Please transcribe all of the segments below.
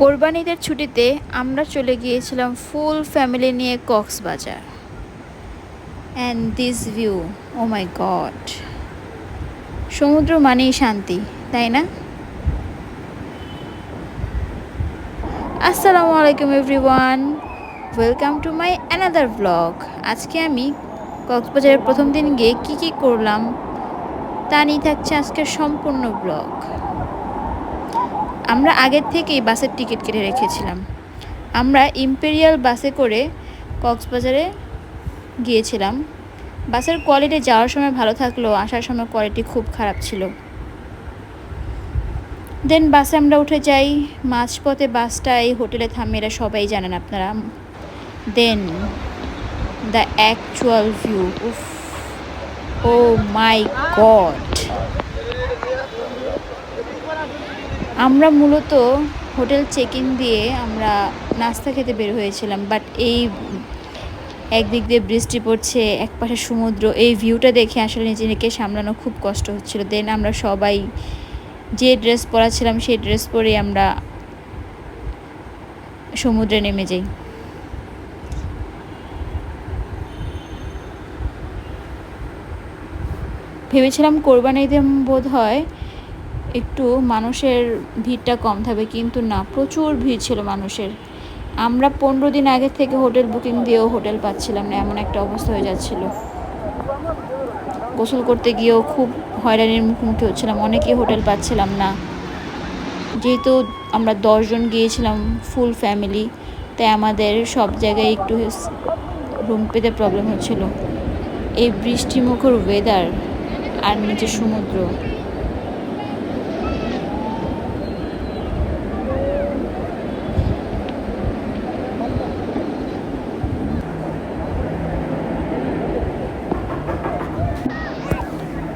কোরবানিদের ছুটিতে আমরা চলে গিয়েছিলাম ফুল ফ্যামিলি নিয়ে Cox's Bazar. And this view, oh my God, সমুদ্র মানেই শান্তি, তাই না? আসসালামু আলাইকুম everyone, welcome to my another blog. আজকে আমি কক্সবাজারের প্রথম দিন গিয়ে কী করলাম তা নিয়ে থাকছে আজকের সম্পূর্ণ ব্লগ। আমরা আগের থেকেই বাসের টিকিট কেটে রেখেছিলাম। আমরা ইম্পেরিয়াল বাসে করে কক্সবাজারে গিয়েছিলাম। বাসের কোয়ালিটি যাওয়ার সময় ভালো থাকলেও আসার সময় কোয়ালিটি খুব খারাপ ছিল। দেন বাসে আমরা উঠে যাই। মাঝপথে বাসটা এই হোটেলে থামে, এরা সবাই জানেন আপনারা। দেন দ্য অ্যাকচুয়াল ভিউ, উফ, ও মাই গড। আমরা মূলত হোটেল চেক ইন দিয়ে আমরা নাস্তা খেতে বের হয়েছিলাম, বাট এই একদিক দিয়ে বৃষ্টি পড়ছে, একপাশে সমুদ্র, এই ভিউটা দেখে আসলে নিজেকে সামলানো খুব কষ্ট হচ্ছিল। দেন আমরা সবাই যে ড্রেস পরা ছিলাম সেই ড্রেস পরে আমরা সমুদ্রে নেমে যাই। ভেবেছিলাম কোরবানিতে বোধ হয় একটু মানুষের ভিড়টা কম থাকবে, কিন্তু না, প্রচুর ভিড় ছিল মানুষের। আমরা 15 দিন আগে থেকে হোটেল বুকিং দিয়েও হোটেল পাচ্ছিলাম না, এমন একটা অবস্থা হয়ে যাচ্ছিল। গোসল করতে গিয়েও খুব হয়রানির মুখোমুখি হচ্ছিলাম, অনেকেই হোটেল পাচ্ছিলাম না। যেহেতু আমরা 10 জন গিয়েছিলাম ফুল ফ্যামিলি, তাই আমাদের সব জায়গায় একটু রুম পেতে প্রবলেম হচ্ছিল। এই বৃষ্টিমুখর ওয়েদার আর নিচে সমুদ্র,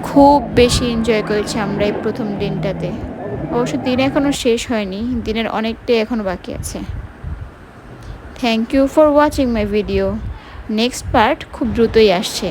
খুব বেশি এনজয় করেছি আমরা এই প্রথম দিনটাতে। অবশ্য দিন এখনও শেষ হয়নি, দিনের অনেকটাই এখনও বাকি আছে। Thank you for watching my video. Next part খুব দ্রুতই আসছে।